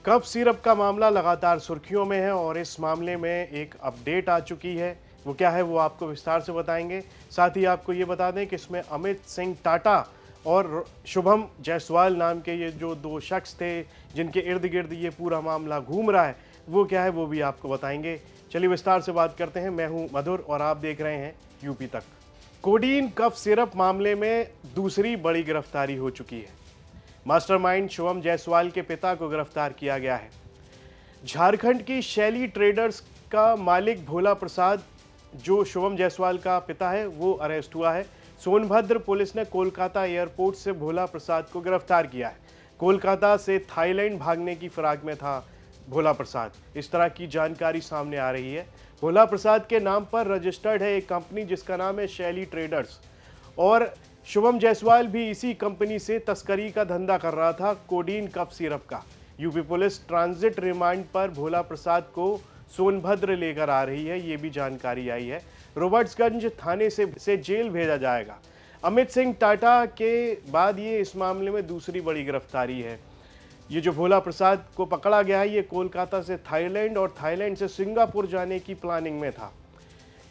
Cough syrup का मामला लगातार सुर्खियों में है और इस मामले में एक अपडेट आ चुकी है। वो क्या है वो आपको विस्तार से बताएंगे। साथ ही आपको ये बता दें कि इसमें अमित सिंह टाटा और शुभम जायसवाल नाम के ये जो दो शख्स थे जिनके इर्द गिर्द ये पूरा मामला घूम रहा है, वो क्या है वो भी आपको बताएंगे। चलिए विस्तार से बात करते हैं। मैं हूं मधुर और आप देख रहे हैं यूपी तक। कोडीन कफ सिरप मामले में दूसरी बड़ी गिरफ्तारी हो चुकी है। मास्टरमाइंड शुभम जायसवाल के पिता को गिरफ्तार किया गया है। झारखंड की शैली ट्रेडर्स का मालिक भोला प्रसाद, जो शुभम जायसवाल का पिता है, वो अरेस्ट हुआ है। सोनभद्र पुलिस ने कोलकाता एयरपोर्ट से भोला प्रसाद को गिरफ्तार किया है। कोलकाता से थाईलैंड भागने की फिराक में था भोला प्रसाद, इस तरह की जानकारी सामने आ रही है। भोला प्रसाद के नाम पर रजिस्टर्ड है एक कंपनी जिसका नाम है शैली ट्रेडर्स, और शुभम जायसवाल भी इसी कंपनी से तस्करी का धंधा कर रहा था, कोडीन कफ सिरप का। यूपी पुलिस ट्रांजिट रिमांड पर भोला प्रसाद को सोनभद्र लेकर आ रही है, ये भी जानकारी आई है। रॉबर्ट्सगंज थाने से जेल भेजा जाएगा। अमित सिंह टाटा के बाद ये इस मामले में दूसरी बड़ी गिरफ्तारी है। ये जो भोला प्रसाद को पकड़ा गया है, ये कोलकाता से थाईलैंड और थाईलैंड से सिंगापुर जाने की प्लानिंग में था।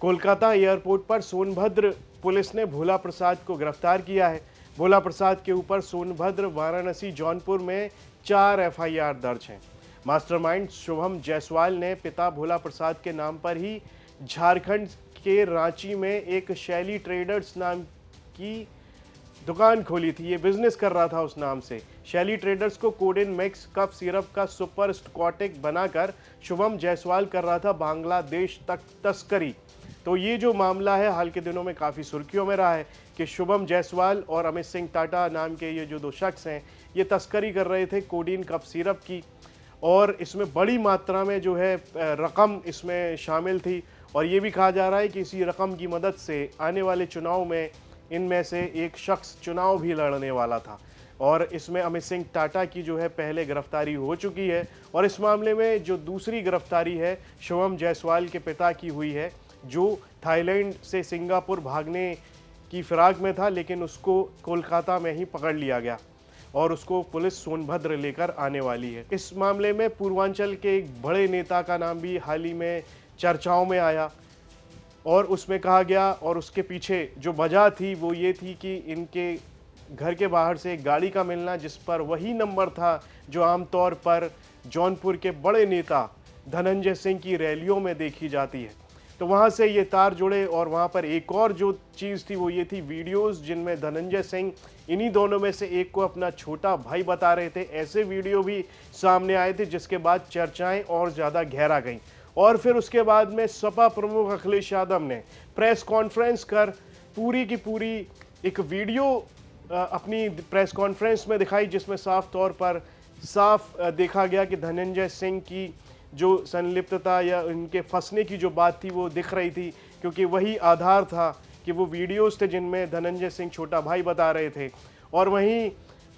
कोलकाता एयरपोर्ट पर सोनभद्र पुलिस ने भोला प्रसाद को गिरफ्तार किया है। भोला प्रसाद के ऊपर सोनभद्र, वाराणसी, जौनपुर में 4 एफआईआर दर्ज हैं। मास्टरमाइंड शुभम जायसवाल ने पिता भोला प्रसाद के नाम पर ही झारखंड के रांची में एक शैली ट्रेडर्स नाम की दुकान खोली थी। ये बिजनेस कर रहा था उस नाम से। शैली ट्रेडर्स को कोडेन मिक्स कफ सिरप का सुपर स्टॉटिक बनाकर शुभम जायसवाल कर रहा था बांग्लादेश तक तस्करी। तो ये जो मामला है हाल के दिनों में काफ़ी सुर्खियों में रहा है कि शुभम जायसवाल और अमित सिंह टाटा नाम के ये जो दो शख्स हैं, ये तस्करी कर रहे थे कोडीन कफ सिरप की, और इसमें बड़ी मात्रा में जो है रकम इसमें शामिल थी। और ये भी कहा जा रहा है कि इसी रकम की मदद से आने वाले चुनाव में इनमें से एक शख्स चुनाव भी लड़ने वाला था। और इसमें अमित सिंह टाटा की जो है पहले गिरफ्तारी हो चुकी है, और इस मामले में जो दूसरी गिरफ्तारी है शुभम जायसवाल के पिता की हुई है, जो थाईलैंड से सिंगापुर भागने की फिराक में था, लेकिन उसको कोलकाता में ही पकड़ लिया गया और उसको पुलिस सोनभद्र लेकर आने वाली है। इस मामले में पूर्वांचल के एक बड़े नेता का नाम भी हाल ही में चर्चाओं में आया, और उसमें कहा गया, और उसके पीछे जो वजह थी वो ये थी कि इनके घर के बाहर से एक गाड़ी का मिलना जिस पर वही नंबर था जो आमतौर पर जौनपुर के बड़े नेता धनंजय सिंह की रैलियों में देखी जाती है। तो वहाँ से ये तार जुड़े, और वहाँ पर एक और जो चीज़ थी वो ये थी वीडियोस जिनमें धनंजय सिंह इन्हीं दोनों में से एक को अपना छोटा भाई बता रहे थे। ऐसे वीडियो भी सामने आए थे जिसके बाद चर्चाएं और ज़्यादा गहरा गईं। और फिर उसके बाद में सपा प्रमुख अखिलेश यादव ने प्रेस कॉन्फ्रेंस कर पूरी की पूरी एक वीडियो अपनी प्रेस कॉन्फ्रेंस में दिखाई, जिसमें साफ तौर पर साफ देखा गया कि धनंजय सिंह की जो संलिप्तता या उनके फंसने की जो बात थी वो दिख रही थी, क्योंकि वही आधार था कि वो वीडियोस थे जिनमें धनंजय सिंह छोटा भाई बता रहे थे। और वहीं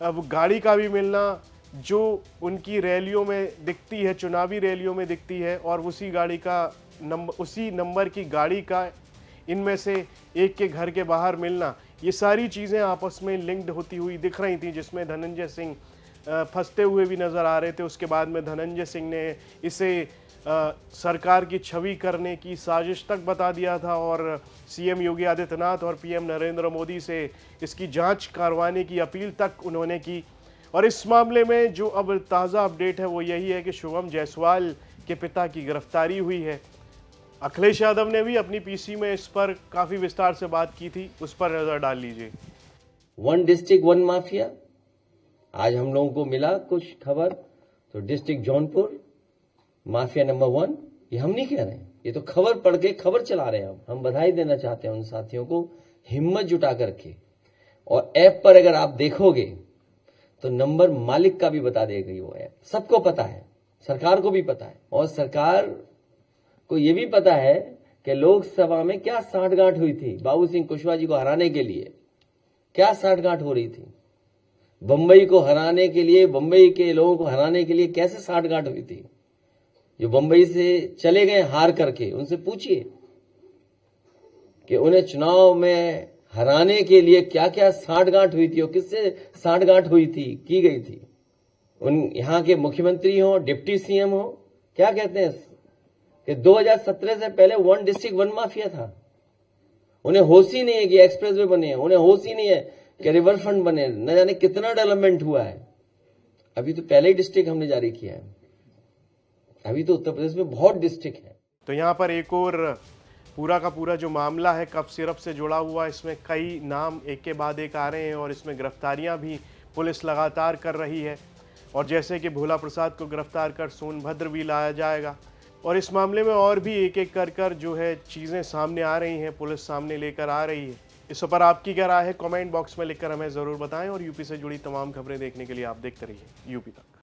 वो गाड़ी का भी मिलना जो उनकी रैलियों में दिखती है, चुनावी रैलियों में दिखती है, और उसी गाड़ी का उसी नंबर की गाड़ी का इनमें से एक के घर के बाहर मिलना, ये सारी चीज़ें आपस में लिंक्ड होती हुई दिख रही थी, जिसमें धनंजय सिंह फंसते हुए भी नज़र आ रहे थे। उसके बाद में धनंजय सिंह ने इसे सरकार की छवि करने की साजिश तक बता दिया था, और सीएम योगी आदित्यनाथ और पीएम नरेंद्र मोदी से इसकी जांच करवाने की अपील तक उन्होंने की। और इस मामले में जो अब ताज़ा अपडेट है वो यही है कि शुभम जायसवाल के पिता की गिरफ्तारी हुई है। अखिलेश यादव ने भी अपनी पीसी में इस पर काफ़ी विस्तार से बात की थी, उस पर नज़र डाल लीजिए। वन डिस्ट्रिक्ट वन माफिया, आज हम लोगों को मिला कुछ खबर, तो डिस्ट्रिक्ट जौनपुर माफिया नंबर 1, ये हम नहीं कह रहे हैं, ये तो खबर पढ़ के खबर चला रहे हैं। हम बधाई देना चाहते हैं उन साथियों को, हिम्मत जुटा करके। और ऐप पर अगर आप देखोगे तो नंबर मालिक का भी बता देगी वो ऐप, सबको पता है, सरकार को भी पता है, और सरकार को ये भी पता है कि लोकसभा में क्या साठगांठ हुई थी बाबू सिंह कुशवाहा जी को हराने के लिए, क्या साठगांठ हो रही थी बंबई को हराने के लिए, बंबई के लोगों को हराने के लिए कैसे साठगांठ हुई थी। जो बंबई से चले गए हार करके, उनसे पूछिए कि उन्हें चुनाव में हराने के लिए क्या क्या साठगांठ हुई थी और किससे साठगांठ हुई थी, की गई थी। उन यहाँ के मुख्यमंत्री हो, डिप्टी सीएम हो, क्या कहते हैं कि 2017 से पहले 1 डिस्ट्रिक्ट 1 माफिया था। उन्हें होश ही नहीं है कि एक्सप्रेसवे बने, उन्हें होश ही नहीं है कि रिवर फ्रंट बने, न जाने कितना डेवलपमेंट हुआ है। अभी तो पहले ही डिस्ट्रिक्ट हमने जारी किया है, अभी तो उत्तर प्रदेश में बहुत डिस्ट्रिक्ट है। तो यहाँ पर एक और पूरा का पूरा जो मामला है कफ सिरप से जुड़ा हुआ, इसमें कई नाम एक के बाद एक आ रहे हैं और इसमें गिरफ्तारियां भी पुलिस लगातार कर रही है। और जैसे कि भोला प्रसाद को गिरफ्तार कर सोनभद्र भी लाया जाएगा और इस मामले में और भी एक एक कर जो है चीज़ें सामने आ रही हैं, पुलिस सामने लेकर आ रही है। इस पर आपकी क्या राय है, कमेंट बॉक्स में लिखकर हमें ज़रूर बताएं और यूपी से जुड़ी तमाम खबरें देखने के लिए आप देखते रहिए यूपी तक।